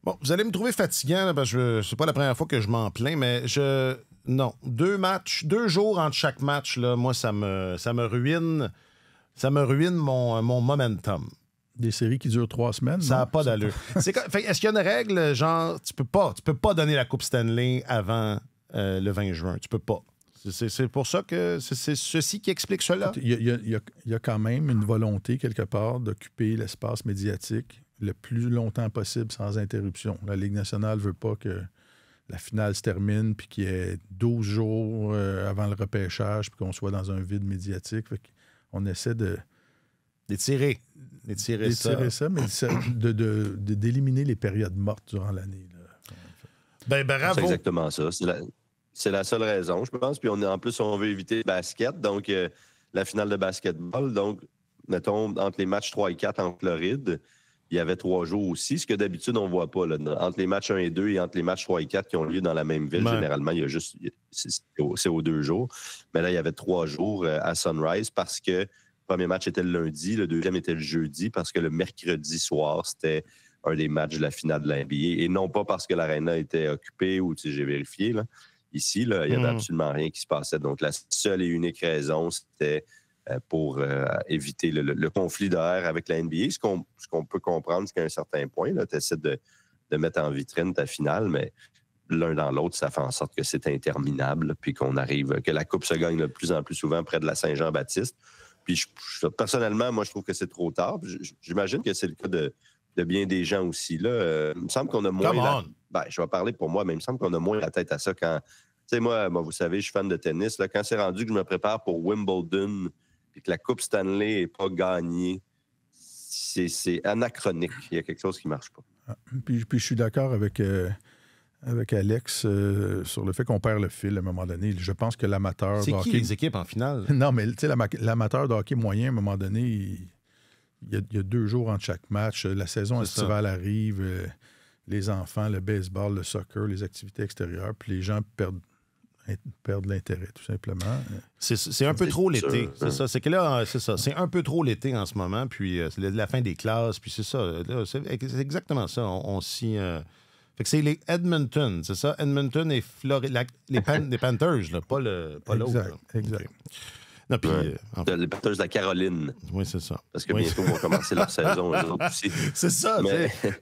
Bon, vous allez me trouver fatigant, là, parce que c'est pas la première fois que je m'en plains, mais non, 2 jours entre chaque match, là, moi, ça me ruine. Ça me ruine mon momentum. Des séries qui durent 3 semaines? Ça n'a non? pas d'allure. Est-ce qu'il y a une règle, genre, tu peux pas donner la Coupe Stanley avant le 20 juin. Tu peux pas. C'est pour ça que c'est ceci qui explique cela. Il y a quand même une volonté, quelque part, d'occuper l'espace médiatique le plus longtemps possible sans interruption. La Ligue nationale ne veut pas que la finale se termine puis qu'il y ait 12 jours avant le repêchage puis qu'on soit dans un vide médiatique. Fait qu'on essaie d'étirer ça, mais d'éliminer les périodes mortes durant l'année. Ben, bravo. C'est exactement ça. C'est la seule raison, je pense. Puis en plus, on veut éviter le basket, donc la finale de basketball. Donc, mettons, entre les matchs 3 et 4 en Floride, il y avait 3 jours aussi, ce que d'habitude, on ne voit pas. Là. Entre les matchs 1 et 2 et entre les matchs 3 et 4 qui ont lieu dans la même ville, généralement, il y a juste c'est aux 2 jours. Mais là, il y avait 3 jours à Sunrise parce que le premier match était le lundi, le deuxième était le jeudi, parce que le mercredi soir, c'était un des matchs de la finale de la NBA. Et non pas parce que l'aréna était occupée ou, j'ai vérifié, là. Ici, là, il n'y avait absolument rien qui se passait. Donc, la seule et unique raison, c'était pour éviter le conflit d'air avec la NBA. Ce qu'on peut comprendre, c'est qu'à un certain point, tu essaies de mettre en vitrine ta finale, mais l'un dans l'autre, ça fait en sorte que c'est interminable, puis que la Coupe se gagne de plus en plus souvent près de la Saint-Jean-Baptiste. Puis, personnellement, moi, je trouve que c'est trop tard. J'imagine que c'est le cas de bien des gens aussi. Là. Il me semble qu'on a moins... je vais parler pour moi, mais il me semble qu'on a moins la tête à ça quand... Tu sais, moi, vous savez, je suis fan de tennis. Là, quand c'est rendu que je me prépare pour Wimbledon et que la Coupe Stanley n'est pas gagnée, c'est anachronique. Il y a quelque chose qui ne marche pas. Puis je suis d'accord avec Alex sur le fait qu'on perd le fil à un moment donné. Je pense que l'amateur de hockey... C'est qui les équipes en finale? Non, mais tu sais, l'amateur de hockey moyen, à un moment donné, il y a 2 jours entre chaque match. La saison estivale arrive, les enfants, le baseball, le soccer, les activités extérieures, puis les gens perdent l'intérêt, tout simplement. C'est un peu trop l'été. C'est ça. C'est que là, c'est ça. C'est un peu trop l'été en ce moment, puis c'est la fin des classes, puis c'est ça. Là, c'est exactement ça. On s'y... Fait que c'est les Edmonton, c'est ça? Edmonton et Floride. Les Panthers, là, pas l'autre. Exact. Okay. Non, puis, les Panthers de la Caroline. Oui, c'est ça. Parce que bientôt, ils vont commencer leur saison, eux autres aussi. C'est ça,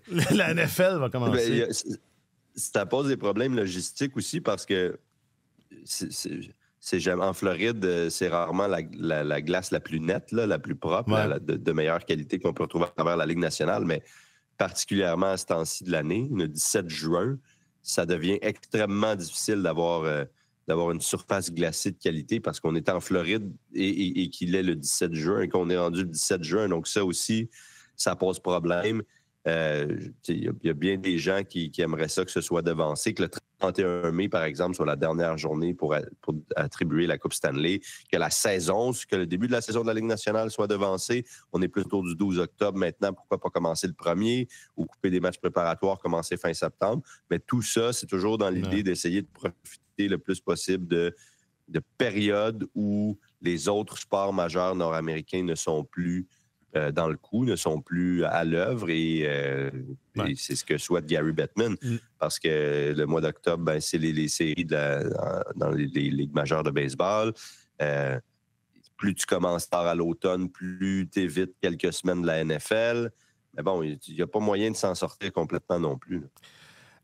la NFL va commencer. Ça pose des problèmes logistiques aussi parce que en Floride, c'est rarement la glace la plus nette, là, la plus propre, de meilleure qualité qu'on peut retrouver à travers la Ligue nationale, mais particulièrement à ce temps-ci de l'année, le 17 juin, ça devient extrêmement difficile d'avoir une surface glacée de qualité parce qu'on est en Floride et qu'il est le 17 juin et qu'on est rendu le 17 juin. Donc ça aussi, ça pose problème. Il y a bien des gens qui aimeraient ça que ce soit devancé, que le 31 mai, par exemple, soit la dernière journée pour attribuer la Coupe Stanley, que le début de la saison de la Ligue nationale soit devancé. On est plutôt du 12 octobre maintenant. Pourquoi pas commencer le 1er ou couper des matchs préparatoires, commencer fin septembre? Mais tout ça, c'est toujours dans l'idée d'essayer de profiter le plus possible de périodes où les autres sports majeurs nord-américains ne sont plus dans le coup, ne sont plus à l'œuvre et c'est ce que souhaite Gary Bettman parce que le mois d'octobre, c'est les séries dans les ligues majeures de baseball. Plus tu commences tard à l'automne, plus tu évites quelques semaines de la NFL. Mais bon, il n'y a pas moyen de s'en sortir complètement non plus. Là.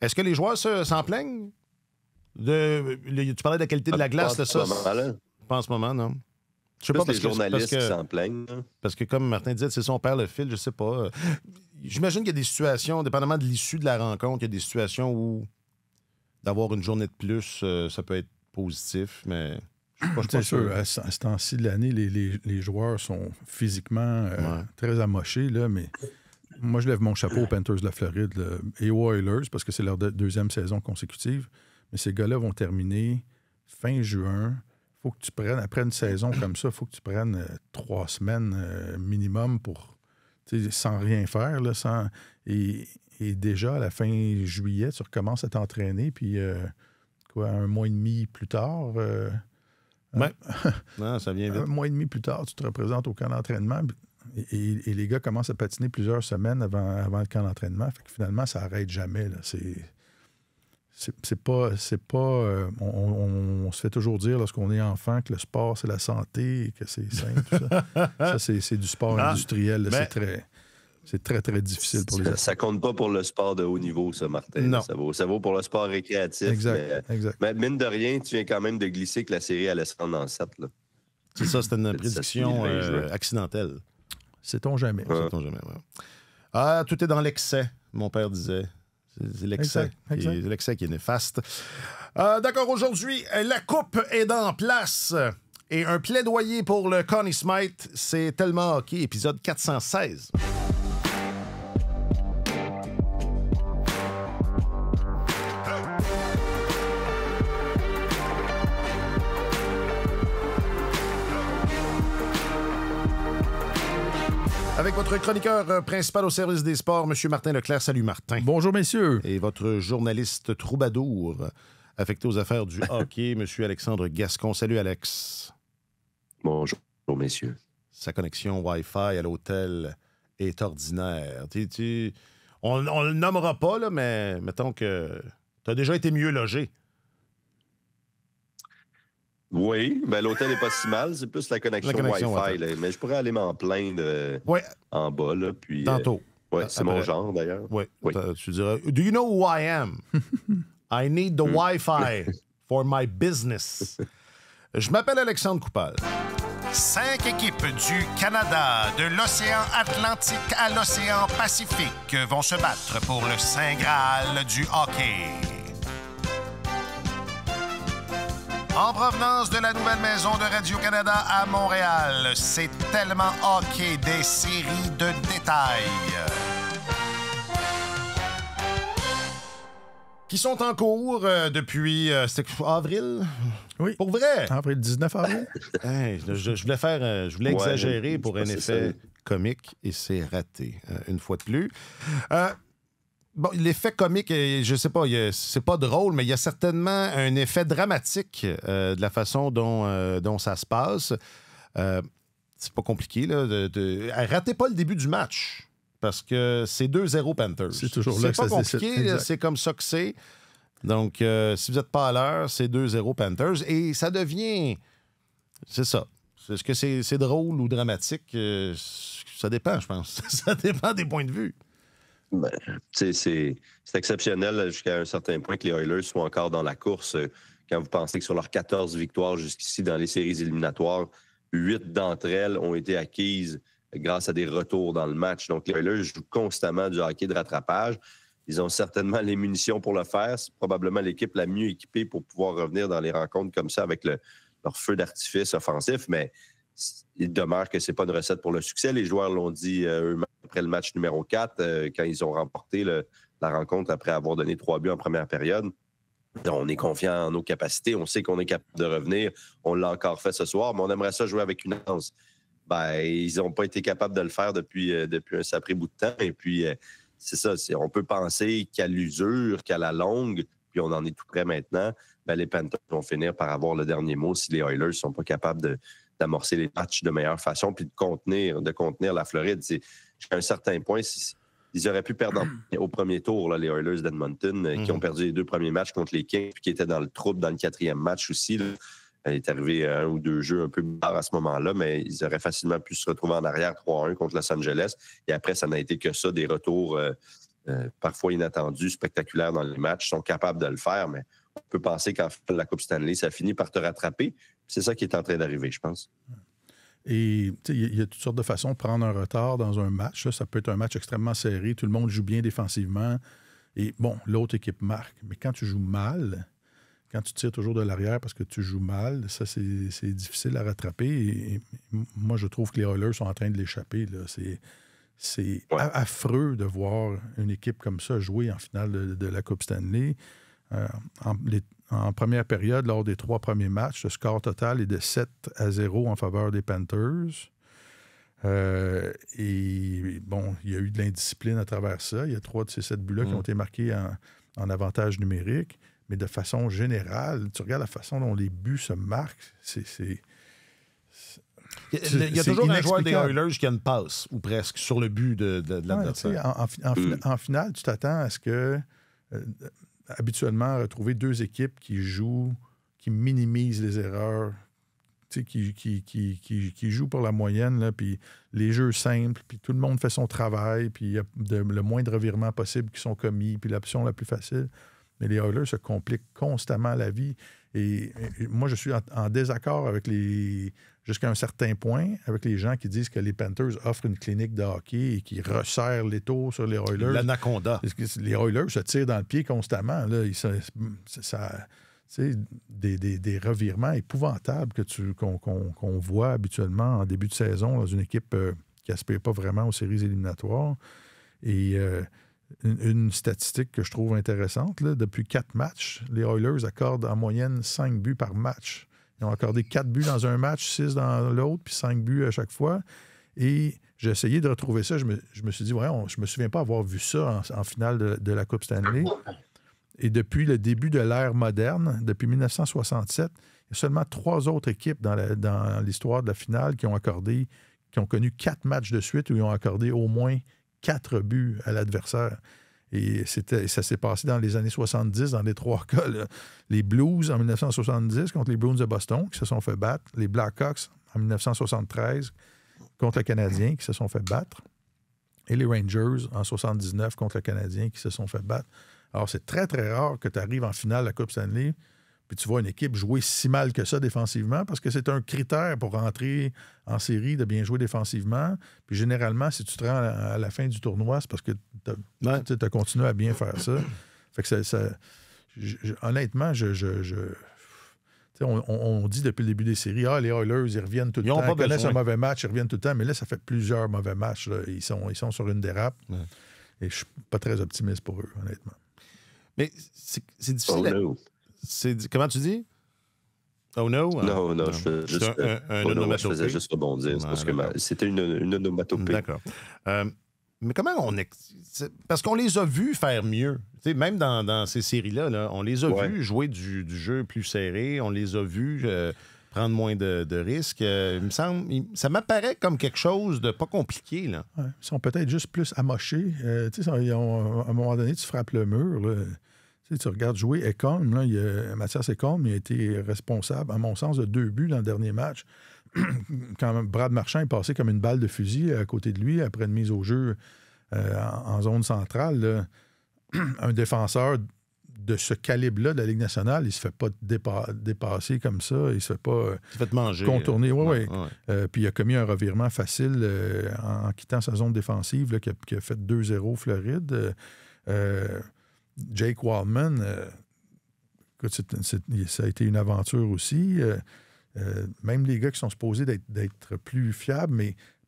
Est-ce que les joueurs s'en plaignent? Tu parlais de la qualité de la glace, ça? Pas en ce moment, non? Je sais pas, les journalistes qui s'en plaignent. Parce que, comme Martin disait, c'est son père le fil, je sais pas. J'imagine qu'il y a des situations, dépendamment de l'issue de la rencontre, il y a des situations où d'avoir une journée de plus, ça peut être positif, mais je suis pas sûr. À ce temps-ci de l'année, les joueurs sont physiquement très amochés, là, mais moi, je lève mon chapeau aux Panthers de la Floride et aux Oilers, parce que c'est leur deuxième saison consécutive. Mais ces gars-là vont terminer fin juin. Faut que tu prennes, après une saison comme ça, il faut que tu prennes 3 semaines minimum sans rien faire. Là, et déjà, à la fin juillet, tu recommences à t'entraîner. Puis, 1 mois et demi plus tard... non, ça vient vite. 1 mois et demi plus tard, tu te représentes au camp d'entraînement. Et les gars commencent à patiner plusieurs semaines avant le camp d'entraînement. Fait que finalement, ça n'arrête jamais. Là. On se fait toujours dire lorsqu'on est enfant que le sport, c'est la santé et que c'est sain, tout ça. Ça, c'est du sport industriel. Là, c'est très, très difficile pour les athlètes. Ça compte pas pour le sport de haut niveau, ça, Martin. Non. Ça vaut pour le sport récréatif. Exact. Mais mine de rien, tu viens quand même de glisser que la série allait se rendre en 7. Là. C'est ça, c'était une prédiction accidentelle. Sait-on jamais. Sait-on jamais, ouais. Ah, tout est dans l'excès, mon père disait. C'est l'excès. Exact. C'est l'excès qui est néfaste. D'accord, aujourd'hui, la coupe est en place. Et un plaidoyer pour le Conn Smythe, c'est tellement hockey, épisode 416. Avec votre chroniqueur principal au service des sports, M. Martin Leclerc. Salut, Martin. Bonjour, messieurs. Et votre journaliste troubadour affecté aux affaires du hockey, M. Alexandre Gascon. Salut, Alex. Bonjour, messieurs. Sa connexion Wi-Fi à l'hôtel est ordinaire. On le nommera pas, là, mais mettons que tu as déjà été mieux logé. Oui, ben l'hôtel n'est pas si mal. C'est plus la connexion Wi-Fi. Là. Mais je pourrais aller m'en plaindre en bas. Là, puis, tantôt. C'est mon genre, d'ailleurs. Oui. Tu diras, do you know who I am? I need the Wi-Fi for my business. Je m'appelle Alexandre Coupal. 5 équipes du Canada, de l'océan Atlantique à l'océan Pacifique, vont se battre pour le Saint Graal du hockey. En provenance de la nouvelle maison de Radio-Canada à Montréal, c'est tellement hockey, des séries de détails. Qui sont en cours depuis avril? Oui. Pour vrai? Avril, 19 avril. Hey, je voulais exagérer pour un effet comique et c'est raté, une fois de plus. Bon, l'effet comique, je sais pas, c'est pas drôle, mais il y a certainement un effet dramatique de la façon dont ça se passe. C'est pas compliqué, là. Ratez pas le début du match, parce que c'est 2-0 Panthers. C'est toujours là que ça se décide. C'est pas compliqué, c'est comme ça que c'est. Donc, si vous n'êtes pas à l'heure, c'est 2-0 Panthers. Et ça devient... C'est ça. Est-ce que c'est drôle ou dramatique? Ça dépend, je pense. Ça dépend des points de vue. Ben, c'est exceptionnel jusqu'à un certain point que les Oilers soient encore dans la course. Quand vous pensez que sur leurs 14 victoires jusqu'ici dans les séries éliminatoires, 8 d'entre elles ont été acquises grâce à des retours dans le match. Donc, les Oilers jouent constamment du hockey de rattrapage. Ils ont certainement les munitions pour le faire. C'est probablement l'équipe la mieux équipée pour pouvoir revenir dans les rencontres comme ça avec leur feu d'artifice offensif, mais il demeure que ce n'est pas une recette pour le succès. Les joueurs l'ont dit eux-mêmes après le match numéro 4, quand ils ont remporté la rencontre après avoir donné 3 buts en première période. On est confiant en nos capacités. On sait qu'on est capable de revenir. On l'a encore fait ce soir, mais on aimerait ça jouer avec une avance. Ben, ils n'ont pas été capables de le faire depuis un sacré bout de temps. Et puis, c'est ça. On peut penser qu'à l'usure, qu'à la longue, puis on en est tout près maintenant, ben, les Panthers vont finir par avoir le dernier mot si les Oilers ne sont pas capables d'amorcer les matchs de meilleure façon puis de contenir la Floride. Jusqu'à un certain point, ils auraient pu perdre au premier tour, là, les Oilers d'Edmonton, qui ont perdu les 2 premiers matchs contre les Kings, puis qui étaient dans le trouble dans le 4e match aussi. Là. Il est arrivé 1 ou 2 jeux un peu bizarres à ce moment-là, mais ils auraient facilement pu se retrouver en arrière 3-1 contre Los Angeles. Et après, ça n'a été que ça, des retours parfois inattendus, spectaculaires dans les matchs. Ils sont capables de le faire, mais on peut penser qu'en fait, la Coupe Stanley, ça finit par te rattraper. C'est ça qui est en train d'arriver, je pense. Et il y a toutes sortes de façons de prendre un retard dans un match. Ça peut être un match extrêmement serré. Tout le monde joue bien défensivement. Et bon, l'autre équipe marque. Mais quand tu joues mal, quand tu tires toujours de l'arrière parce que tu joues mal, ça, c'est difficile à rattraper. Et moi, je trouve que les Oilers sont en train de l'échapper. C'est affreux de voir une équipe comme ça jouer en finale de la Coupe Stanley. En première période, lors des 3 premiers matchs, le score total est de 7-0 en faveur des Panthers. Et bon, il y a eu de l'indiscipline à travers ça. Il y a 3 de ces 7 buts-là qui ont été marqués en avantage numérique. Mais de façon générale, tu regardes la façon dont les buts se marquent, Il y a toujours un joueur des Oilers qui a une passe, ou presque, sur le but de l'adversaire. En finale, tu t'attends à ce que, habituellement, retrouver deux équipes qui jouent, qui minimisent les erreurs, qui jouent pour la moyenne, là, puis les jeux simples, puis tout le monde fait son travail, puis il y a le moins de revirements possible qui sont commis, puis l'option la plus facile. Mais les Oilers se compliquent constamment la vie. Et moi, je suis en désaccord avec jusqu'à un certain point, avec les gens qui disent que les Panthers offrent une clinique de hockey et qui resserrent l'étau sur les Oilers. L'anaconda. Les Oilers se tirent dans le pied constamment. Là. Des revirements épouvantables qu'on voit habituellement en début de saison dans une équipe qui n'aspire pas vraiment aux séries éliminatoires. Et une statistique que je trouve intéressante, là, depuis 4 matchs, les Oilers accordent en moyenne 5 buts par match. Ils ont accordé 4 buts dans un match, 6 dans l'autre, puis 5 buts à chaque fois. Et j'ai essayé de retrouver ça. Je me suis dit, je me souviens pas avoir vu ça en finale de la Coupe Stanley. Et depuis le début de l'ère moderne, depuis 1967, il y a seulement 3 autres équipes dans l'histoire de la finale qui ont connu 4 matchs de suite où ils ont accordé au moins 4 buts à l'adversaire. Et ça s'est passé dans les années 70, dans les 3 cas. Là. Les Blues en 1970 contre les Bruins de Boston, qui se sont fait battre. Les Blackhawks en 1973 contre le Canadien, qui se sont fait battre. Et les Rangers en 79 contre le Canadien, qui se sont fait battre. Alors, c'est très, très rare que tu arrives en finale de la Coupe Stanley puis tu vois une équipe jouer si mal que ça défensivement parce que c'est un critère pour rentrer en série de bien jouer défensivement. Puis généralement, si tu te rends à la fin du tournoi, c'est parce que tu as continué à bien faire ça. Fait que honnêtement, on dit depuis le début des séries, les Oilers, ils reviennent tout le temps. Ils connaissent un mauvais match, ils reviennent tout le temps. Mais là, ça fait plusieurs mauvais matchs. Là. Ils sont sur une dérape. Ouais. Et je suis pas très optimiste pour eux, honnêtement. Mais c'est difficile. Oh no. Comment tu dis? Oh no? Non, je faisais juste rebondir. Parce que c'était une onomatopée. D'accord. Mais comment parce qu'on les a vus faire mieux. T'sais, même dans ces séries-là, là, on les a vus jouer du jeu plus serré. On les a vus prendre moins de risques. Il me semble, ça m'apparaît comme quelque chose de pas compliqué. Là. Ouais, ils sont peut-être juste plus amochés. À un moment donné, tu frappes le mur. Là. Tu regardes jouer Ekholm, Mathias Ekholm, il a été responsable, à mon sens, de 2 buts dans le dernier match. Quand Brad Marchand est passé comme une balle de fusil à côté de lui après une mise au jeu en zone centrale, là, un défenseur de ce calibre-là de la Ligue nationale, il ne se fait pas dépasser comme ça, il ne se fait pas contourner. Puis il a commis un revirement facile en quittant sa zone défensive là, qui a fait 2-0 Floride. Jake Wallman, ça a été une aventure aussi. Même les gars qui sont supposés d'être plus fiables,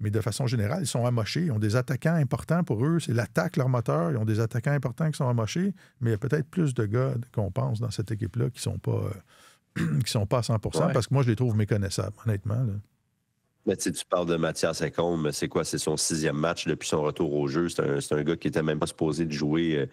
mais de façon générale, ils sont amochés. Ils ont des attaquants importants pour eux. C'est l'attaque, leur moteur. Ils ont des attaquants importants qui sont amochés, mais il y a peut-être plus de gars qu'on pense dans cette équipe-là qui ne sont pas à 100%, parce que moi, je les trouve méconnaissables, honnêtement. Là. Mais tu parles de Mathias Ekholm, mais c'est quoi? C'est son 6e match depuis son retour au jeu. C'est un gars qui n'était même pas supposé de jouer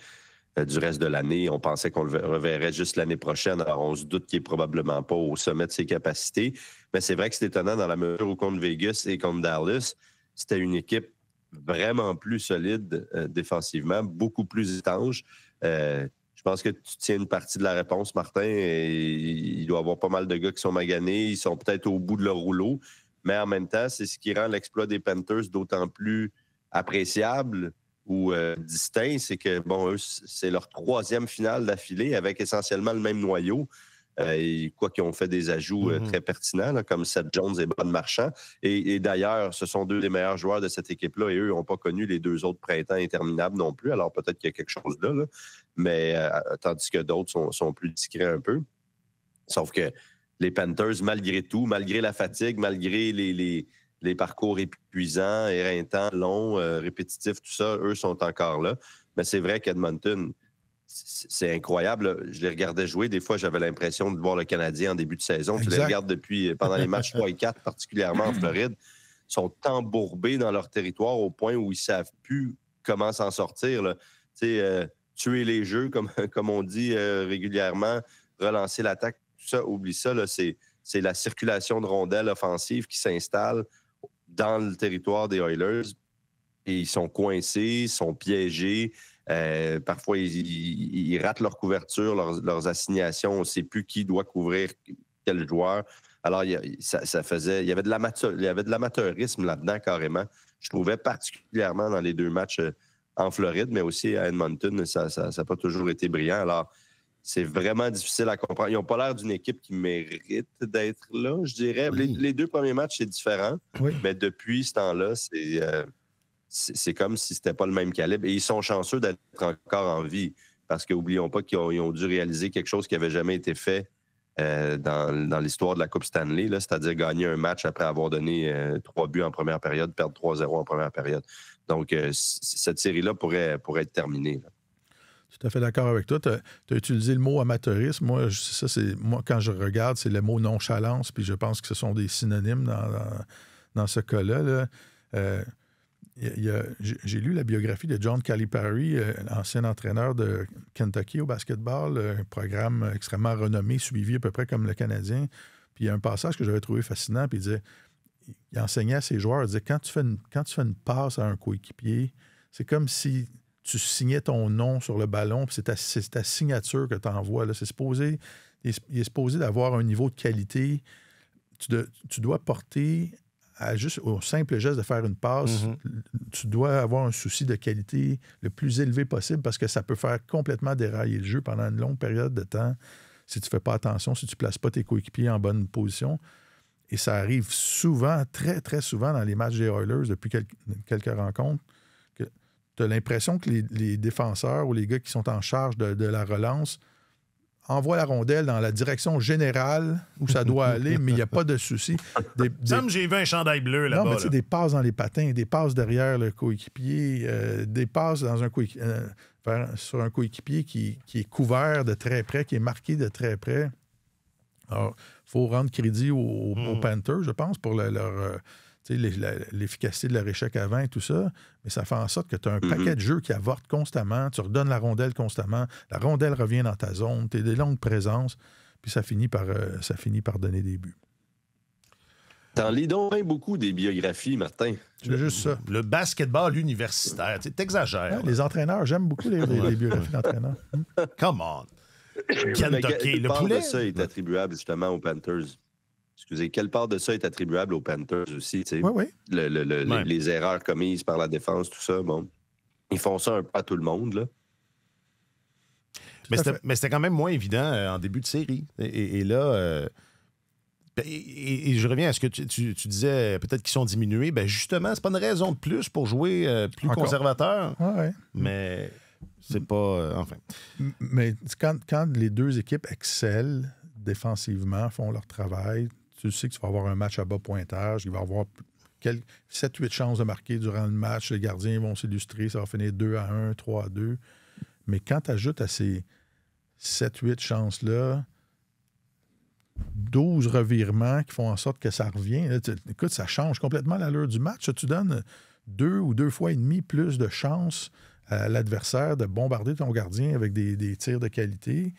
du reste de l'année. On pensait qu'on le reverrait juste l'année prochaine. Alors, on se doute qu'il n'est probablement pas au sommet de ses capacités. Mais c'est vrai que c'est étonnant dans la mesure où contre Vegas et contre Dallas, c'était une équipe vraiment plus solide défensivement, beaucoup plus étanche. Je pense que tu tiens une partie de la réponse, Martin. Et il doit y avoir pas mal de gars qui sont maganés. Ils sont peut-être au bout de leur rouleau. Mais en même temps, c'est ce qui rend l'exploit des Panthers d'autant plus appréciable ou distinct, c'est que, eux, c'est leur 3e finale d'affilée avec essentiellement le même noyau. Quoi qu'ils ont fait des ajouts très pertinents, là, comme Seth Jones et Brad Marchand. Et d'ailleurs, ce sont 2 des meilleurs joueurs de cette équipe-là et eux n'ont pas connu les 2 autres printemps interminables non plus. Alors peut-être qu'il y a quelque chose là. Mais tandis que d'autres sont plus discrets un peu. Sauf que les Panthers, malgré tout, malgré la fatigue, malgré les parcours épuisants, éreintants, longs, répétitifs, tout ça, eux sont encore là. Mais c'est vrai qu'Edmonton, c'est incroyable. Je les regardais jouer. Des fois, j'avais l'impression de voir le Canadien en début de saison. Exact. Tu les regardes pendant les matchs 3 et 4, particulièrement en Floride, sont embourbés dans leur territoire au point où ils ne savent plus comment s'en sortir. Là. Tuer les jeux, comme on dit régulièrement, relancer l'attaque, tout ça, oublie ça. Là, c'est c'est la circulation de rondelles offensives qui s'installe dans le territoire des Oilers. Et ils sont coincés, ils sont piégés. Parfois, ils ratent leur couverture, leurs assignations. On ne sait plus qui doit couvrir quel joueur. Alors, il y avait de l'amateurisme là-dedans, carrément. Je trouvais particulièrement dans les 2 matchs en Floride, mais aussi à Edmonton, ça n'a pas toujours été brillant. Alors, c'est vraiment difficile à comprendre. Ils n'ont pas l'air d'une équipe qui mérite d'être là, je dirais. Oui. Les 2 premiers matchs, c'est différent. Oui. Mais depuis ce temps-là, c'est comme si c'était pas le même calibre. Et ils sont chanceux d'être encore en vie. Parce qu'oublions pas qu'ils ont dû réaliser quelque chose qui n'avait jamais été fait dans l'histoire de la Coupe Stanley, là, c'est-à-dire gagner un match après avoir donné 3 buts en première période, perdre 3-0 en première période. Donc, cette série-là pourrait être terminée. Là. Tout à fait d'accord avec toi. Tu as utilisé le mot amateurisme. Moi, quand je regarde, c'est le mot nonchalance, puis je pense que ce sont des synonymes dans ce cas-là. Là. J'ai lu la biographie de John Calipari, ancien entraîneur de Kentucky au basketball, un programme extrêmement renommé, suivi à peu près comme le Canadien. Puis il y a un passage que j'avais trouvé fascinant, puis il enseignait à ses joueurs, il disait, quand tu fais une passe à un coéquipier, c'est comme si tu signais ton nom sur le ballon, puis c'est ta signature que tu envoies. Il est supposé d'avoir un niveau de qualité. Tu dois porter... juste au simple geste de faire une passe, tu dois avoir un souci de qualité le plus élevé possible parce que ça peut faire complètement dérailler le jeu pendant une longue période de temps si tu ne fais pas attention, si tu ne places pas tes coéquipiers en bonne position. Et ça arrive souvent, très, très souvent dans les matchs des Oilers depuis quelques rencontres, que tu as l'impression que les défenseurs ou les gars qui sont en charge de la relance envoie la rondelle dans la direction générale où ça doit aller, mais il n'y a pas de souci. Sam, j'ai vu un chandail bleu là-bas. Non, mais tu sais, des passes dans les patins, des passes derrière le coéquipier, des passes dans sur un coéquipier qui est couvert de très près, qui est marqué de très près. Alors, il faut rendre crédit aux Panthers, je pense, pour l'efficacité de leur échec avant et tout ça, mais ça fait en sorte que tu as un paquet de jeux qui avortent constamment, tu redonnes la rondelle constamment, la rondelle revient dans ta zone, tu as des longues présences, puis ça finit par donner des buts. T'en lis donc beaucoup des biographies, Martin. C'est juste ça. Le basketball universitaire, t'exagères. Ouais, les entraîneurs, j'aime beaucoup les biographies d'entraîneurs. Come on. Kentucky, le part poulet. de ça est attribuable justement aux Panthers? Excusez, quelle part de ça est attribuable aux Panthers aussi? Oui. Les erreurs commises par la défense, tout ça, bon. Ils font ça un peu à tout le monde, là. Mais c'était quand même moins évident en début de série. Et là... Et je reviens à ce que tu disais, peut-être qu'ils sont diminués. Ben justement, c'est pas une raison de plus pour jouer plus conservateur. Ouais. Mais c'est pas... enfin. Mais quand les 2 équipes excellent défensivement, font leur travail, tu sais que tu vas avoir un match à bas pointage, il va y avoir 7-8 chances de marquer durant le match, les gardiens vont s'illustrer, ça va finir 2-1, 3-2. Mais quand tu ajoutes à ces 7-8 chances-là 12 revirements qui font en sorte que ça revient. Là, écoute, ça change complètement l'allure du match. Tu donnes 2 ou 2 fois et demi plus de chances à l'adversaire de bombarder ton gardien avec des tirs de qualité.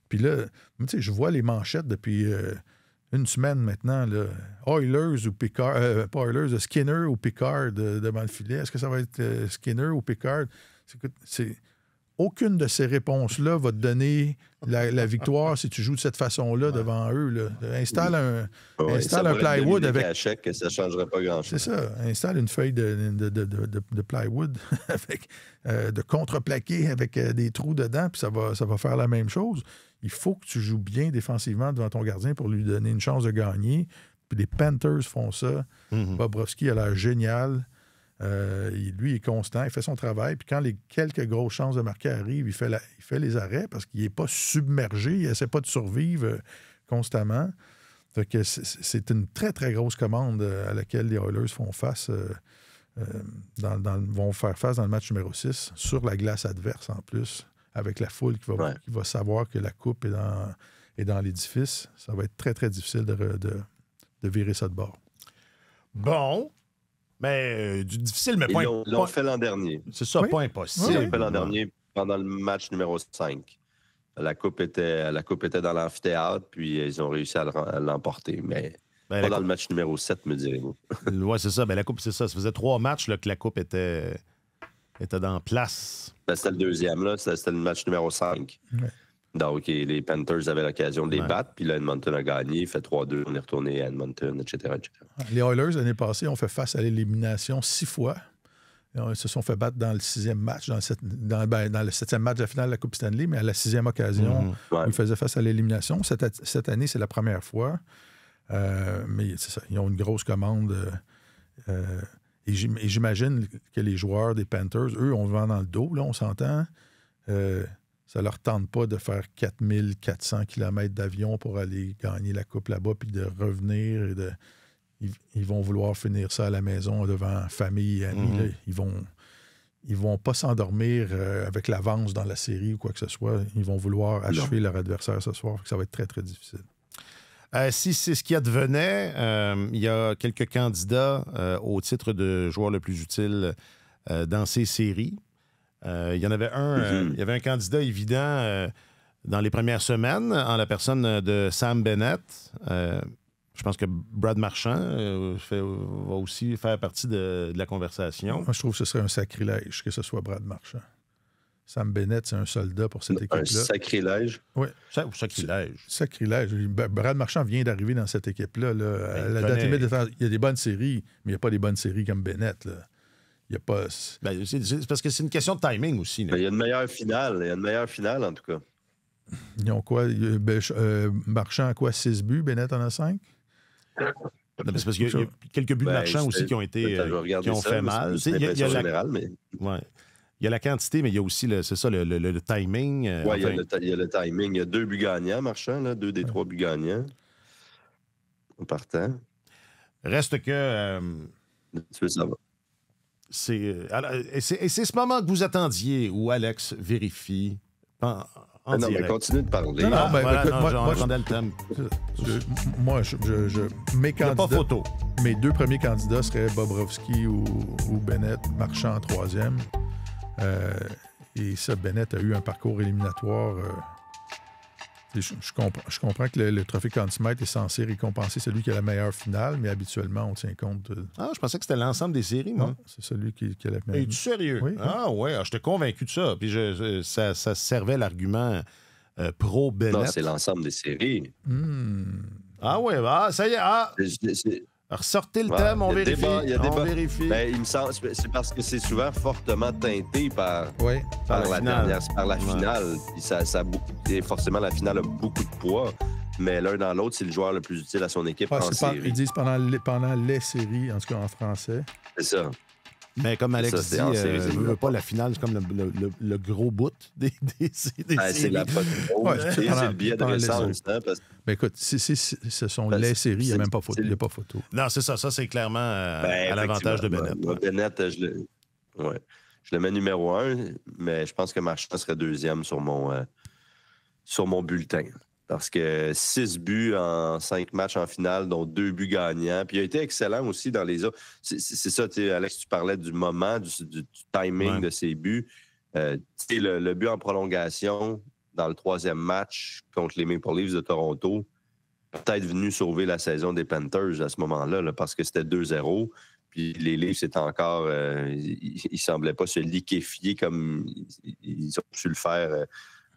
Puis là, tu sais, je vois les manchettes depuis une semaine maintenant. Là. Oilers ou Picard, pas Oilers, Skinner ou Picard devant le filet. Est-ce que ça va être Skinner ou Picard? Aucune de ces réponses-là va te donner la victoire si tu joues de cette façon-là devant eux. Là. Installe un plywood avec... que ça ne changerait pas grand-chose. C'est ça. Installe une feuille de plywood avec, de contreplaqué avec des trous dedans, puis ça va faire la même chose. Il faut que tu joues bien défensivement devant ton gardien pour lui donner une chance de gagner. Puis les Panthers font ça. Bobrovski a l'air génial. Lui, il est constant, il fait son travail. Puis quand les quelques grosses chances de marquer arrivent, il fait les arrêts parce qu'il n'est pas submergé, il n'essaie pas de survivre constamment. Fait que c'est une très, très grosse commande à laquelle les Oilers font face, vont faire face dans le match numéro 6, sur la glace adverse en plus, avec la foule qui va savoir que la coupe est dans l'édifice. Ça va être très, très difficile de virer ça de bord. Bon. Mais difficile, mais pas impossible. Ils l'ont fait l'an dernier. C'est ça, pas impossible. Ils l'ont fait l'an dernier pendant le match numéro 5. La coupe était dans l'amphithéâtre, puis ils ont réussi à l'emporter. Mais pas dans le match numéro 7, me direz-vous. Oui, c'est ça. Ben, la coupe, c'est ça. Ça faisait 3 matchs là, que la coupe était dans place. Ben, c'était le deuxième, là. C'était le match numéro 5. Ouais. Donc, les Panthers avaient l'occasion de les battre, puis là, Edmonton a gagné, fait 3-2, on est retourné à Edmonton, etc. Les Oilers, l'année passée, ont fait face à l'élimination 6 fois. Ils se sont fait battre dans le 6e match, dans le 7e match de la finale de la Coupe Stanley, mais à la 6e occasion, où ils faisaient face à l'élimination. Cette année, c'est la première fois. Mais c'est ça, ils ont une grosse commande. Et j'imagine que les joueurs des Panthers, eux, on vend dans le dos, là, on s'entend. Ça leur tente pas de faire 4400 km d'avion pour aller gagner la coupe là-bas, puis de revenir. Ils vont vouloir finir ça à la maison devant famille et amis. Là. Ils vont pas s'endormir avec l'avance dans la série ou quoi que ce soit. Ils vont vouloir achever leur adversaire ce soir. Ça va être très, très difficile. Si c'est ce qui advenait, il y a quelques candidats au titre de joueur le plus utile dans ces séries. Il y en avait un, il y avait un candidat évident dans les premières semaines, en la personne de Sam Bennett. Je pense que Brad Marchand va aussi faire partie de la conversation. Moi, je trouve que ce serait un sacrilège que ce soit Brad Marchand. Sam Bennett, c'est un soldat pour cette équipe-là. Un sacrilège? Oui. Sacrilège. Sacrilège. Brad Marchand vient d'arriver dans cette équipe-là. Là. La date limite, il y a des bonnes séries, mais il n'y a pas des bonnes séries comme Bennett. Là. Il y a pas... c'est parce que c'est une question de timing aussi. Il y a une meilleure finale. Il y a une meilleure finale, en tout cas. Ils ont quoi? Marchand a quoi? 6 buts? Bennett en a 5? Non, c'est parce qu'il y a quelques buts de Marchand aussi qui ont été qui ont fait mal. Il y a la quantité, mais il y a aussi le timing. Oui, il y a le timing. Il y a 2 buts gagnants, Marchand, là, 2 des 3 buts gagnants. En partant. Reste que... tu veux savoir. C'est ce moment que vous attendiez où Alex vérifie en non, direct. mais continue de parler. Moi, j'en ai le thème. Mes candidats, pas photo. Mes 2 premiers candidats seraient Bobrovsky ou Bennett, Marchand en 3e. Et ça, Bennett a eu un parcours éliminatoire. Je comprends que le trophée Conn Smythe est censé récompenser celui qui a la meilleure finale, mais habituellement, on tient compte. Je pensais que c'était l'ensemble des séries, moi. Non, c'est celui qui a la meilleure. Es-tu sérieux? Oui. Ah, ouais, j'étais convaincu de ça. Puis ça servait l'argument pro-Bennett. Non, c'est l'ensemble des séries. Ah, ouais, ça y est. Ressortez le thème, on vérifie. On vérifie. Ben, il me semble, c'est parce que c'est souvent fortement teinté par la finale. Forcément, la finale a beaucoup de poids, mais l'un dans l'autre, c'est le joueur le plus utile à son équipe en série. Ils disent pendant les séries, en tout cas en français. C'est ça. Mais comme Alex dit, je veux pas la finale, c'est comme le gros bout des séries. C'est la pote. C'est le billet de récence. Ben écoute, si ce sont les séries, il n'y a même pas photo. Il n'y a pas photo. Non, c'est ça. Ça, c'est clairement à l'avantage de Bennett. Bennett, je le mets numéro 1, mais je pense que Marchand serait 2e sur mon bulletin. Parce que 6 buts en 5 matchs en finale, dont 2 buts gagnants. Puis il a été excellent aussi dans les autres. C'est ça, Alex, tu parlais du moment, du timing de ses buts. Le but en prolongation dans le 3e match contre les Maple Leafs de Toronto, peut-être venu sauver la saison des Panthers à ce moment-là, là, parce que c'était 2-0. Puis les Leafs étaient encore... ils ne semblaient pas se liquéfier comme ils ont su le faire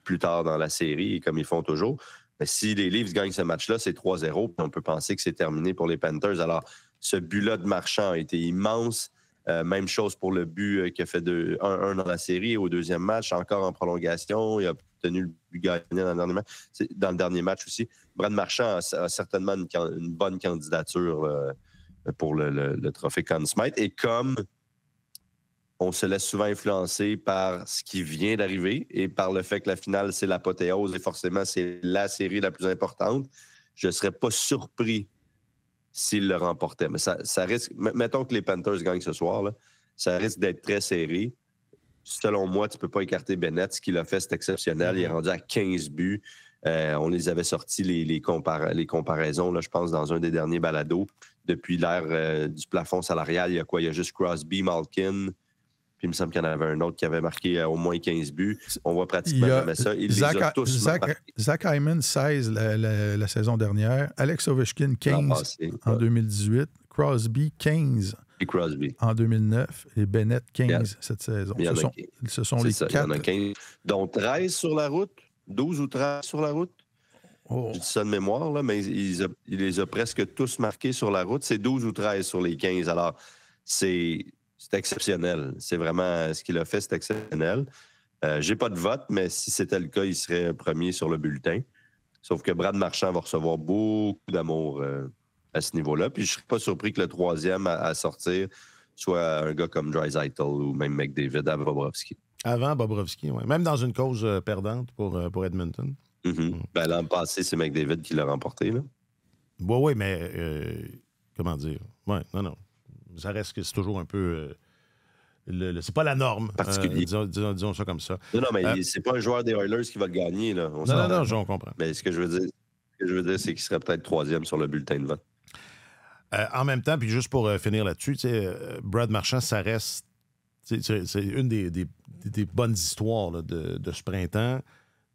plus tard dans la série, comme ils font toujours. Mais si les Leafs gagnent ce match-là, c'est 3-0, puis on peut penser que c'est terminé pour les Panthers. Alors, ce but-là de Marchand a été immense. Même chose pour le but qui a fait 1-1 dans la série au 2e match, encore en prolongation. Il a obtenu le but gagnant dans le dernier match aussi. Brad Marchand a certainement une bonne candidature pour le trophée Conn Smythe. Et comme on se laisse souvent influencer par ce qui vient d'arriver et par le fait que la finale, c'est l'apothéose et forcément, c'est la série la plus importante, je ne serais pas surpris s'il le remportait. Mais ça risque... Mettons que les Panthers gagnent ce soir, là, ça risque d'être très serré. Selon moi, tu ne peux pas écarter Bennett. Ce qu'il a fait, c'est exceptionnel. Il est rendu à 15 buts. On les avait sortis, les comparaisons, là, je pense, dans un des derniers balados. Depuis l'ère du plafond salarial, il y a quoi? Il y a juste Crosby, Malkin... Puis il me semble qu'il y en avait un autre qui avait marqué au moins 15 buts. On voit pratiquement jamais ça. Il les a tous marqués. Zach Hyman, 16 la saison dernière. Alex Ovechkin, 15 en 2018. Crosby, 15 et Crosby en 2009. Et Bennett, 15 cette saison. Ce sont les 4. Il y en a 15, dont 13 sur la route. 12 ou 13 sur la route. Oh. Je dis ça de mémoire, là, mais il les a presque tous marqués sur la route. C'est 12 ou 13 sur les 15. Alors, c'est exceptionnel. C'est vraiment ce qu'il a fait, c'est exceptionnel. J'ai pas de vote, mais si c'était le cas, il serait premier sur le bulletin. Sauf que Brad Marchand va recevoir beaucoup d'amour à ce niveau-là. Puis je serais pas surpris que le troisième à sortir soit un gars comme Draisaitl ou même McDavid avant Bobrovsky. Avant Bobrovsky, oui. Même dans une cause perdante pour Edmonton. Mm-hmm. Ben, l'an passé, c'est McDavid qui l'a remporté. Oui, mais comment dire? Oui, non. Ça reste que c'est toujours un peu... c'est pas la norme. Particulier. Disons ça comme ça. Non, mais c'est pas un joueur des Oilers qui va le gagner. Là. Non, je comprends. Mais ce que je veux dire, c'est qu'il serait peut-être troisième sur le bulletin de vote. En même temps, puis juste pour finir là-dessus, Brad Marchand, ça reste... C'est une des bonnes histoires là, de ce printemps.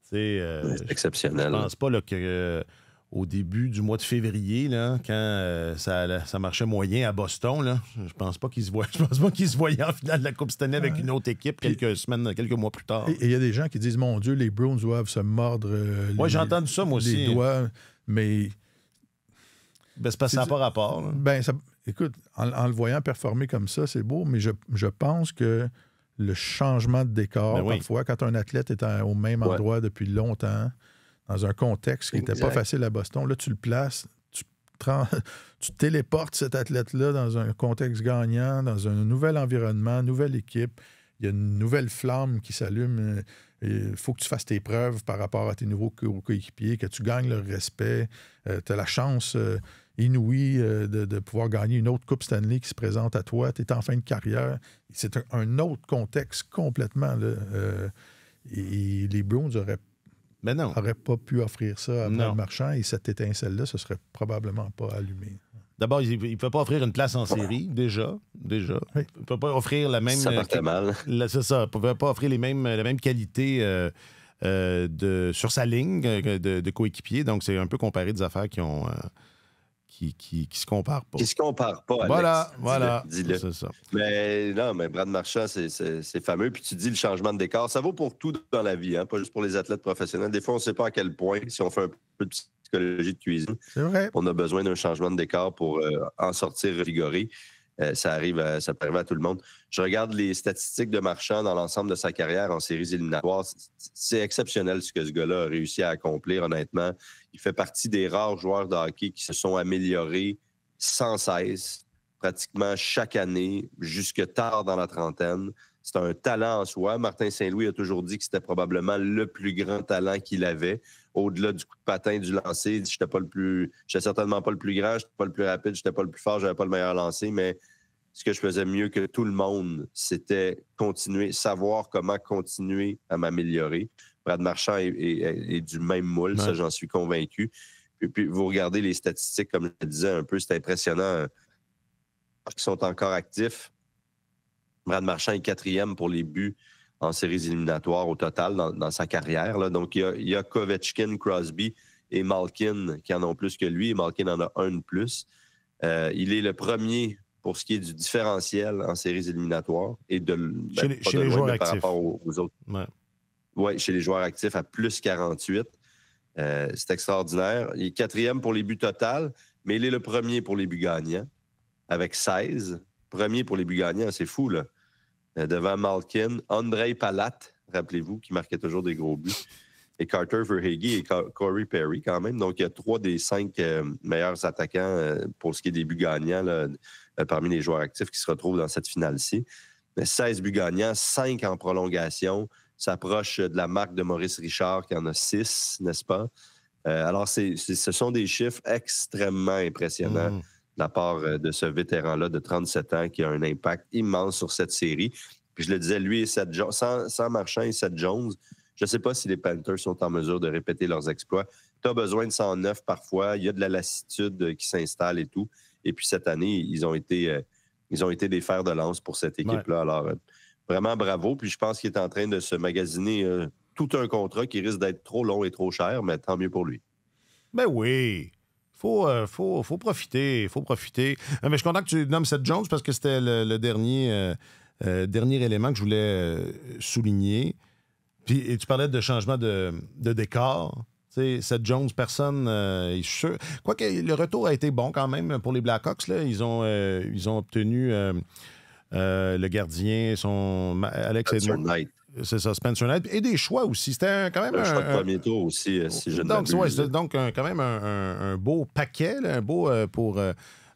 C'est exceptionnel. Je pense pas là, que... au début du mois de février, là, quand ça marchait moyen à Boston, là, je pense pas qu'il se voyait en finale de la Coupe Stanley avec une autre équipe quelques mois plus tard. Et il y a des gens qui disent, mon Dieu, les Bruins doivent se mordre j'ai entendu ça, moi aussi. Les doigts, mais... c'est parce que ça n'a pas rapport. Écoute, en le voyant performer comme ça, c'est beau, mais je pense que le changement de décor, parfois, quand un athlète est au même endroit depuis longtemps, dans un contexte qui n'était pas facile à Boston, là, tu le places, tu téléportes cet athlète-là dans un contexte gagnant, dans un nouvel environnement, nouvelle équipe. Il y a une nouvelle flamme qui s'allume. Il faut que tu fasses tes preuves par rapport à tes nouveaux coéquipiers, que tu gagnes leur respect. Tu as la chance inouïe de pouvoir gagner une autre Coupe Stanley qui se présente à toi. Tu es en fin de carrière. C'est un autre contexte complètement. Là, et les Bruins n'aurait pas pu offrir ça à Brad Marchand et cette étincelle-là, ce serait probablement pas allumé. D'abord, il ne peut pas offrir une place en série, déjà. Oui. Il ne peut pas offrir la même... Ça partait mal. C'est ça. Il ne peut pas offrir la même qualité sur sa ligne de coéquipier. Donc, c'est un peu comparé des affaires qui se comparent pas. Qui se comparent pas, Alex. Voilà. Dis-le. C'est ça. Mais non, mais Brad Marchand, c'est fameux. Puis tu dis le changement de décor. Ça vaut pour tout dans la vie, pas juste pour les athlètes professionnels. Des fois, on ne sait pas à quel point, si on fait un peu de psychologie de cuisine, on a besoin d'un changement de décor pour en sortir revigoré. Ça peut arriver à tout le monde. Je regarde les statistiques de Marchand dans l'ensemble de sa carrière en séries éliminatoires. C'est exceptionnel ce que ce gars-là a réussi à accomplir, honnêtement. Il fait partie des rares joueurs de hockey qui se sont améliorés sans cesse, pratiquement chaque année, jusque tard dans la trentaine. C'est un talent en soi. Martin Saint-Louis a toujours dit que c'était probablement le plus grand talent qu'il avait. Au-delà du coup de patin, du lancer, j'étais certainement pas le plus grand, j'étais pas le plus rapide, j'étais pas le plus fort, j'avais pas le meilleur lancer, mais ce que je faisais mieux que tout le monde, c'était savoir comment continuer à m'améliorer. Brad Marchand est du même moule, ça j'en suis convaincu. Puis vous regardez les statistiques, comme je le disais un peu, c'est impressionnant. Qui sont encore actifs. Brad Marchand est 4e pour les buts en séries éliminatoires au total dans sa carrière. Là. Donc, il y a Ovechkin, Crosby et Malkin qui en ont plus que lui. Et Malkin en a un de plus. Il est le premier pour ce qui est du différentiel en séries éliminatoires et chez les joueurs actifs. Par rapport aux autres. Oui, chez les joueurs actifs à plus 48. C'est extraordinaire. Il est 4e pour les buts total, mais il est le premier pour les buts gagnants avec 16. Premier pour les buts gagnants, c'est fou, là. Devant Malkin, Andrei Palat, rappelez-vous, qui marquait toujours des gros buts, et Carter Verhaeghe et Corey Perry, quand même. Donc, il y a 3 des 5 meilleurs attaquants pour ce qui est des buts gagnants là, parmi les joueurs actifs qui se retrouvent dans cette finale-ci. Mais 16 buts gagnants, 5 en prolongation, s'approche de la marque de Maurice Richard, qui en a 6, n'est-ce pas? Alors, ce sont des chiffres extrêmement impressionnants. De la part de ce vétéran-là de 37 ans qui a un impact immense sur cette série. Puis je le disais, lui et Seth Jones, sans Marchand et Seth Jones, je ne sais pas si les Panthers sont en mesure de répéter leurs exploits. Tu as besoin de 109 parfois, il y a de la lassitude qui s'installe et tout. Et puis cette année, ils ont été des fers de lance pour cette équipe-là. Alors, vraiment bravo. Puis je pense qu'il est en train de se magasiner tout un contrat qui risque d'être trop long et trop cher, mais tant mieux pour lui. Ben oui. Faut profiter. Mais je suis content que tu nommes Seth Jones parce que c'était le dernier élément que je voulais souligner. Puis et tu parlais de changement de décor. Tu sais, Seth Jones, personne, je suis sûr. Quoique le retour a été bon quand même pour les Blackhawks. Là. Ils ont obtenu le gardien, Alex Edmond. C'est ça, Spencer Knight. Et des choix aussi. C'était quand même un choix de premier tour aussi, si je ne m'abuse. C'était donc quand même un beau paquet, là, un beau pour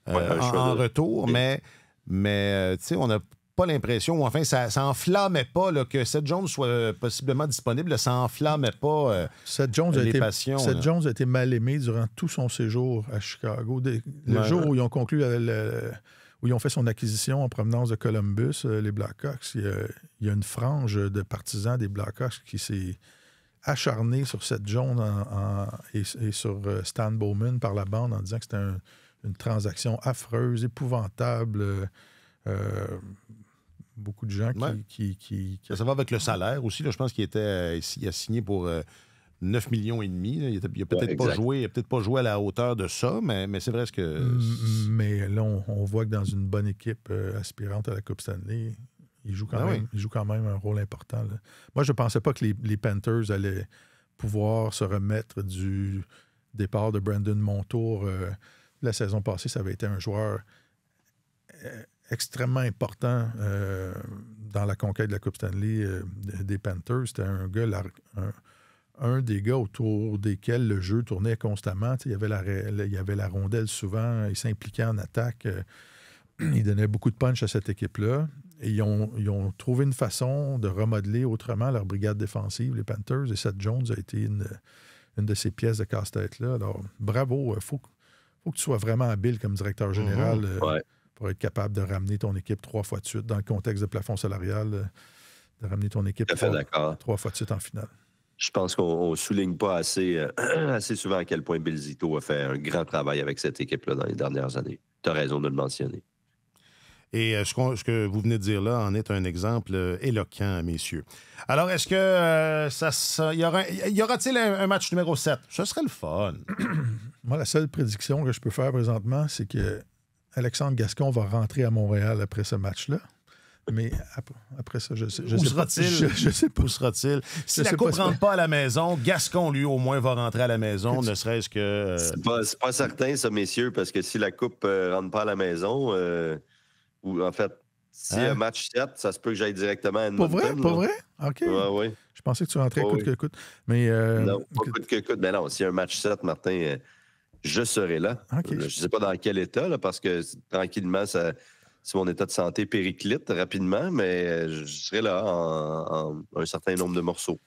en retour. Mais tu sais, on n'a pas l'impression, ou enfin, ça enflammait pas là, que Seth Jones soit possiblement disponible. Là, ça enflammait pas Seth Jones les passions. Seth Jones a été mal aimé durant tout son séjour à Chicago. Le jour où ils ont conclu où ils ont fait son acquisition en provenance de Columbus, les Blackhawks, il y a une frange de partisans des Blackhawks qui s'est acharnée sur Seth Jones et sur Stan Bowman par la bande en disant que c'était une transaction affreuse, épouvantable. Beaucoup de gens qui... Ça va avec le salaire aussi. Là, je pense qu'il a signé pour 9 millions et demi. Là. Il n'a peut-être pas joué à la hauteur de ça, mais c'est vrai ce que... Mais là, on voit que dans une bonne équipe aspirante à la Coupe Stanley, il joue quand même un rôle important. Là. Moi, je ne pensais pas que les Panthers allaient pouvoir se remettre du départ de Brandon Montour. La saison passée, ça avait été un joueur extrêmement important dans la conquête de la Coupe Stanley des Panthers. C'était un des gars autour desquels le jeu tournait constamment. Il y avait la rondelle souvent, il s'impliquait en attaque. Il donnait beaucoup de punch à cette équipe-là. Et ils ont trouvé une façon de remodeler autrement leur brigade défensive, les Panthers. Et Seth Jones a été une de ces pièces de casse-tête-là. Alors, bravo. Il faut que tu sois vraiment habile comme directeur général pour être capable de ramener ton équipe 3 fois de suite dans le contexte de plafond salarial, de ramener ton équipe 3 fois de suite en finale. Je pense qu'on ne souligne pas assez souvent à quel point Bill Zito a fait un grand travail avec cette équipe-là dans les dernières années. Tu as raison de le mentionner. Et ce que vous venez de dire là en est un exemple éloquent, messieurs. Alors, est-ce que y aura-t-il un match numéro 7? Ce serait le fun. Moi, la seule prédiction que je peux faire présentement, c'est que Alexandre Gascon va rentrer à Montréal après ce match-là. Mais après ça, je sais pas. Je sais pas. Où sera-t-il? Si la Coupe ne rentre pas à la maison, Gascon, lui, au moins, va rentrer à la maison, ne serait-ce que... C'est pas certain, ça, messieurs, parce que si la Coupe ne rentre pas à la maison, ou en fait, si un match 7, ça se peut que j'aille directement à Edmonton. Pas vrai? OK. Oui. Je pensais que tu rentrais coûte que coûte. Mais, non, pas coûte que coûte. Mais non, si un match 7, Martin... je serai là. Okay. Je ne sais pas dans quel état, là, parce que tranquillement, si mon état de santé périclite rapidement, mais je serai là en un certain nombre de morceaux.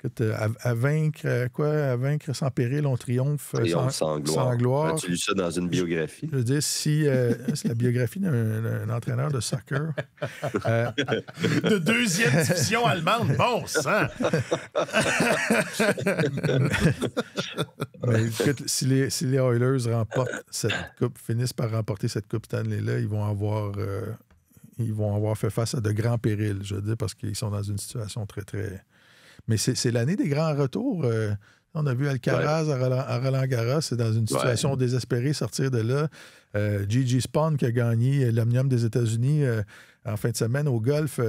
Écoute, à vaincre sans péril, on triomphe sans gloire. As-tu lu ça dans une biographie? Je veux dire, si c'est la biographie d'un entraîneur de soccer. De 2e division allemande, bon sang! Mais écoute, si les Oilers remportent cette coupe, finissent par remporter cette coupe Stanley-là, ils vont avoir fait face à de grands périls, je veux dire, parce qu'ils sont dans une situation très, très... Mais c'est l'année des grands retours. On a vu Alcaraz à Roland-Garros, c'est dans une situation désespérée sortir de là. Gigi Spawn, qui a gagné l'Omnium des États-Unis en fin de semaine au golf,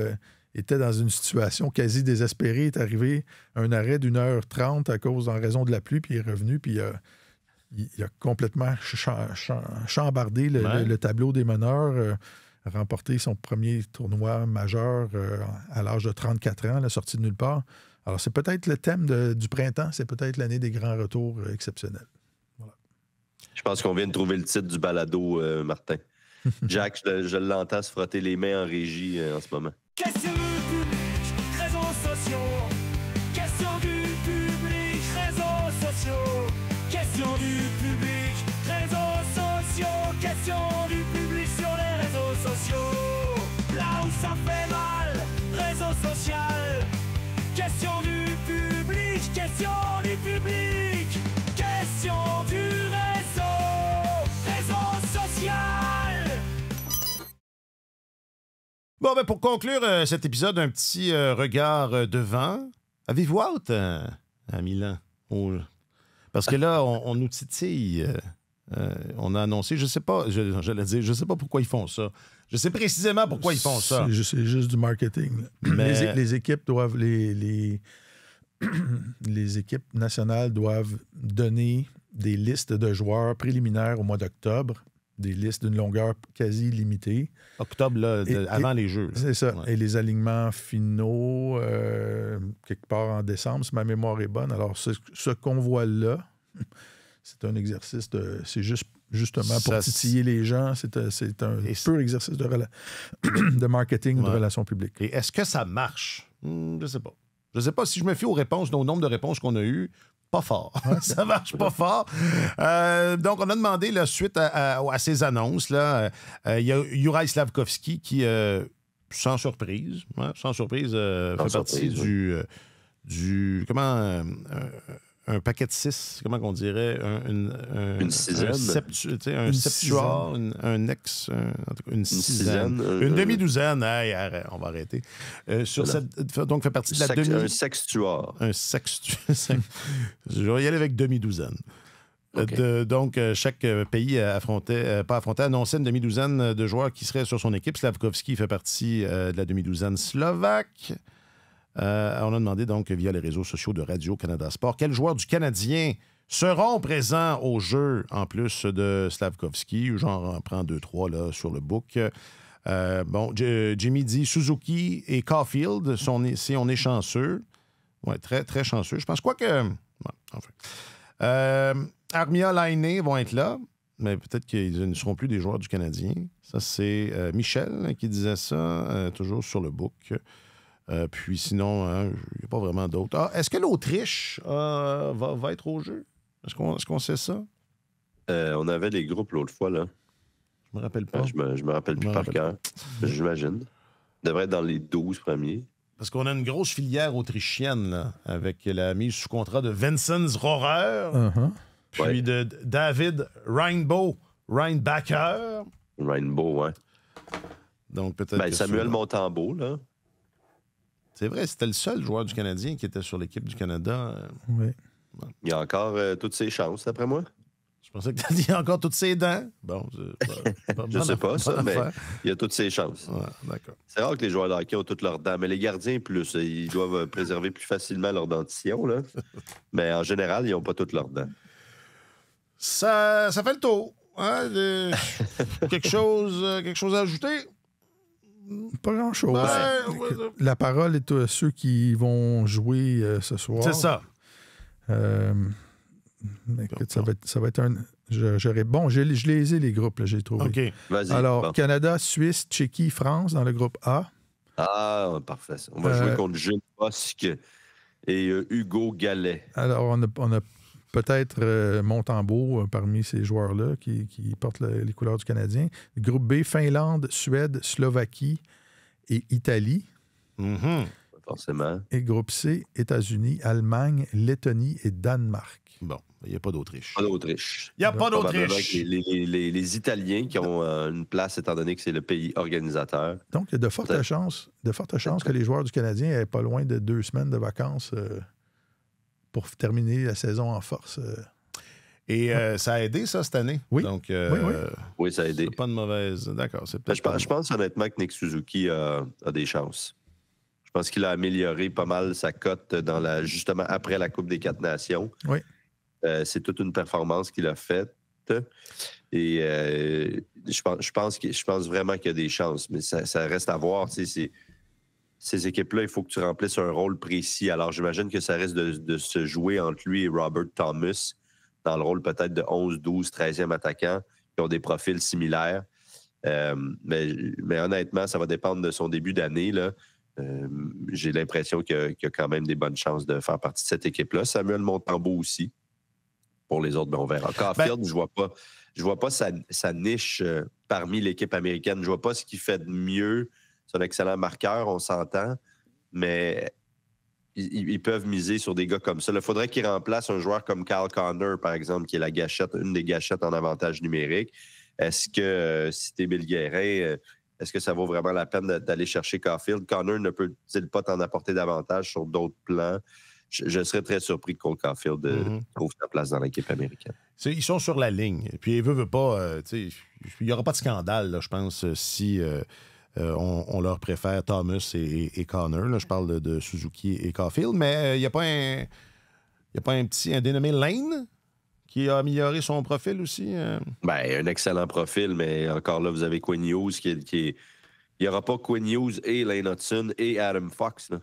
était dans une situation quasi désespérée. Il est arrivé un arrêt d'1h30 en raison de la pluie, puis il est revenu, puis il a complètement chambardé le tableau des meneurs. Remporté son premier tournoi majeur à l'âge de 34 ans, sorti de nulle part. Alors, c'est peut-être le thème du printemps, c'est peut-être l'année des grands retours exceptionnels. Voilà. Je pense qu'on vient de trouver le titre du balado, Martin. Jack, je l'entends se frotter les mains en régie en ce moment. Question du public, réseaux sociaux. Question du public, réseaux sociaux. Question du public, réseaux sociaux. Question du public sur les réseaux sociaux. Là où ça fait mal, réseau social. Question du public, question du public. Question du réseau social. Bon, bon, ben, pour conclure cet épisode, un petit regard devant. Avez-vous hâte à Milan? Parce que là, on nous titille. On a annoncé, je sais pas, j'allais dire, je sais pas pourquoi ils font ça. Je sais précisément pourquoi ils font ça. C'est juste du marketing. Mais... Les équipes doivent... Les équipes nationales doivent donner des listes de joueurs préliminaires au mois d'octobre, des listes d'une longueur quasi limitée. Octobre, là, avant les Jeux. Là. C'est ça. Ouais. Et les alignements finaux, quelque part en décembre, si ma mémoire est bonne. Alors, ce qu'on voit là, c'est un exercice c'est justement pour titiller les gens. C'est un pur exercice de marketing ou de relations publiques. Et est-ce que ça marche? Je sais pas. Je sais pas si je me fie aux réponses, au nombre de réponses qu'on a eues. Pas fort. Ça marche pas fort. Donc, on a demandé la suite à ces annonces. Il y a Juraj Slafkovský qui, sans surprise, fait partie du comment... un paquet de 6, comment qu'on dirait? Une sizaine. Un septuor, une sizaine. Une demi-douzaine. Hey, on va arrêter. Donc, fait partie de la Un sextuor. Un sextuor. Je vais y aller avec demi-douzaine. Okay. Donc, chaque pays annonçait une demi-douzaine de joueurs qui seraient sur son équipe. Slafkovský fait partie de la demi-douzaine slovaque. On a demandé donc via les réseaux sociaux de Radio-Canada Sport quels joueurs du Canadien seront présents au jeu en plus de Slafkovský. J'en prends 2-3 là, sur le book. Jimmy dit Suzuki et Caulfield, si on est chanceux. Oui, très, très chanceux. Je pense quoi que... Armia, Laine vont être là, mais peut-être qu'ils ne seront plus des joueurs du Canadien. Ça, c'est Michel qui disait ça, toujours sur le book. Puis sinon, il n'y a pas vraiment d'autres. Est-ce que l'Autriche va être au jeu? Est-ce qu'on sait ça? On avait les groupes l'autre fois, là. Je me rappelle pas. Je me rappelle plus par cœur. J'imagine. Devrait être dans les 12 premiers. Parce qu'on a une grosse filière autrichienne, là, avec la mise sous contrat de Vincent Rohrer, puis de David Reinbacher. Rainbow, ouais. Donc peut-être Samuel Montembeault, là. C'est vrai, c'était le seul joueur du Canadien qui était sur l'équipe du Canada. Oui. Bon. Il a encore toutes ses chances, d'après moi. Je pensais que tu as dit encore toutes ses dents. Bon, je sais pas ça, mais il a toutes ses chances. Ouais, d'accord. C'est rare que les joueurs de hockey ont toutes leurs dents, mais les gardiens, plus. Ils doivent préserver plus facilement leur dentition, là. Mais en général, ils n'ont pas toutes leurs dents. Ça fait le tour. Hein? Quelque chose à ajouter? Pas grand-chose. La parole est à ceux qui vont jouer ce soir. C'est ça. Écoute, ça va être un... je les ai, les groupes, là, j'ai trouvé. OK. Vas-y. Alors, Canada, Suisse, Tchéquie, France dans le groupe A. Ah, parfait. On va jouer contre Gilles Bosque et Hugo Gallet. Alors, on a peut-être Montembeault parmi ces joueurs-là qui portent les couleurs du Canadien. Groupe B, Finlande, Suède, Slovaquie et Italie. Mm-hmm. Forcément. Et groupe C, États-Unis, Allemagne, Lettonie et Danemark. Bon, il n'y a pas d'Autriche. Pas d'Autriche. Il n'y a pas d'Autriche. Les Italiens qui ont une place, étant donné que c'est le pays organisateur. Donc, il y a de fortes chances que les joueurs du Canadien aient pas loin de 2 semaines de vacances pour terminer la saison en force. Et ça a aidé, ça, cette année? Oui. Donc, oui, ça a aidé. C'est pas de mauvaise... D'accord. Je pense honnêtement que Nick Suzuki a des chances. Je pense qu'il a amélioré pas mal sa cote justement après la Coupe des 4 Nations. Oui. C'est toute une performance qu'il a faite. Et je pense vraiment qu'il y a des chances. Mais ça reste à voir. Ces équipes-là, il faut que tu remplisses un rôle précis. Alors, j'imagine que ça risque de se jouer entre lui et Robert Thomas dans le rôle peut-être de 11, 12, 13e attaquant qui ont des profils similaires. Mais honnêtement, ça va dépendre de son début d'année, là. J'ai l'impression qu'il y a quand même des bonnes chances de faire partie de cette équipe-là. Samuel Montembeault aussi. Pour les autres, on verra. Caulfield, je vois pas sa niche parmi l'équipe américaine. Je vois pas ce qu'il fait de mieux. C'est un excellent marqueur, on s'entend. Mais ils peuvent miser sur des gars comme ça. Il faudrait qu'ils remplacent un joueur comme Kyle Connor, par exemple, qui est une des gâchettes en avantage numérique. Est-ce que si t'es Bill Guérin... est-ce que ça vaut vraiment la peine d'aller chercher Caulfield? Connor ne peut-il pas t'en apporter davantage sur d'autres plans? Je serais très surpris que Cole Caulfield trouve sa place dans l'équipe américaine. Ils sont sur la ligne. Puis ils veulent pas... il n'y aura pas de scandale, là, je pense, si on leur préfère Thomas et Connor. Là, je parle de Suzuki et Caulfield. Mais il n'y a pas un dénommé Lane qui a amélioré son profil aussi? Un excellent profil, mais encore là, vous avez Quinn Hughes qui est... Il n'y aura pas Quinn Hughes et Lane Hudson et Adam Fox, là.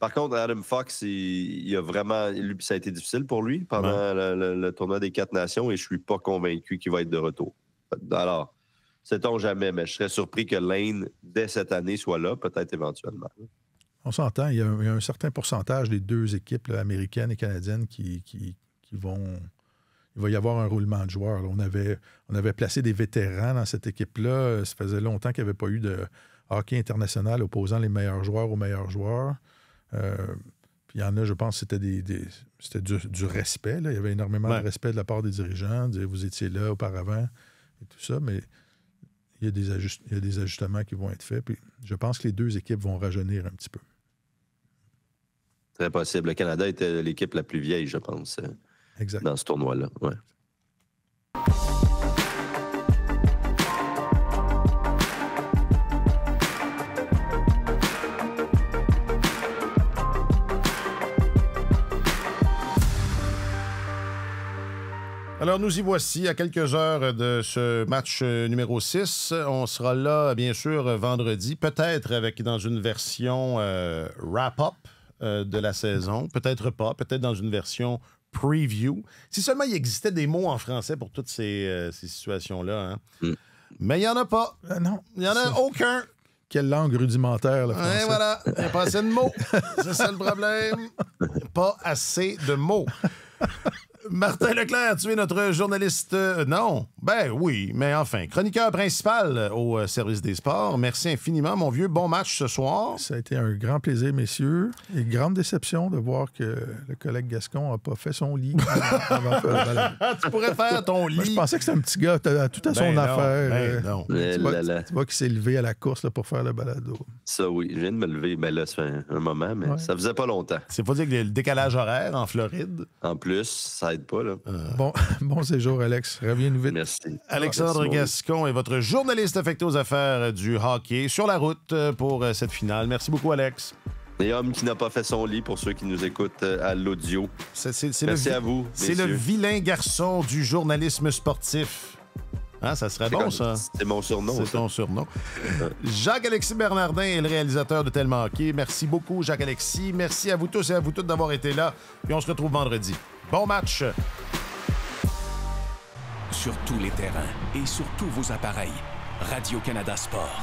Par contre, Adam Fox, il a vraiment... ça a été difficile pour lui pendant le tournoi des 4 nations et je ne suis pas convaincu qu'il va être de retour. Alors, sait-on jamais, mais je serais surpris que Lane, dès cette année, soit là, peut-être éventuellement. On s'entend, il y a un certain pourcentage des deux équipes là, américaines et canadiennes qui vont... Il va y avoir un roulement de joueurs. Là. On avait placé des vétérans dans cette équipe-là. Ça faisait longtemps qu'il n'y avait pas eu de hockey international opposant les meilleurs joueurs aux meilleurs joueurs. Puis il y en a, je pense, c'était c'était du respect. Là. Il y avait énormément de respect de la part des dirigeants. Vous étiez là auparavant et tout ça, mais il y a des ajustements qui vont être faits. Puis je pense que les deux équipes vont rajeunir un petit peu. Très possible. Le Canada était l'équipe la plus vieille, je pense, dans ce tournoi-là. Ouais. Alors, nous y voici à quelques heures de ce match numéro 6. On sera là, bien sûr, vendredi, peut-être dans une version wrap-up de la saison, peut-être pas, peut-être dans une version preview. Si seulement il existait des mots en français pour toutes ces situations-là. Hein. Mais il n'y en a pas. Non. Il n'y en a aucun. Quelle langue rudimentaire, le français. Et voilà, il n'y a pas assez de mots. C'est ça le problème. Pas assez de mots. Martin Leclerc, tu es notre journaliste... non, ben oui, mais enfin, chroniqueur principal au service des sports. Merci infiniment, mon vieux. Bon match ce soir. Ça a été un grand plaisir, messieurs. Et grande déception de voir que le collègue Gascon n'a pas fait son lit avant de faire le ballon. Tu pourrais faire ton lit. Moi, je pensais que c'était un petit gars, tout à son affaire. Non. Tu vois qu'il s'est levé à la course là, pour faire le balado. Ça, oui. Je viens de me lever. Ben là, ça fait un moment, mais ça faisait pas longtemps. C'est pas dire que le décalage horaire en Floride. En plus, ça aide pas, là. Bon séjour, Alex. Reviens-nous vite. Merci. Alexandre Gascon est votre journaliste affecté aux affaires du hockey sur la route pour cette finale. Merci beaucoup, Alex. Et homme qui n'a pas fait son lit pour ceux qui nous écoutent à l'audio. Merci à vous. C'est le vilain garçon du journalisme sportif. Hein, ça serait bon, ça. C'est mon surnom. C'est ton surnom. Jacques-Alexis Bernardin est le réalisateur de Tellement Hockey. Merci beaucoup, Jacques-Alexis. Merci à vous tous et à vous toutes d'avoir été là. Puis on se retrouve vendredi. Bon match! Sur tous les terrains et sur tous vos appareils, Radio-Canada Sport.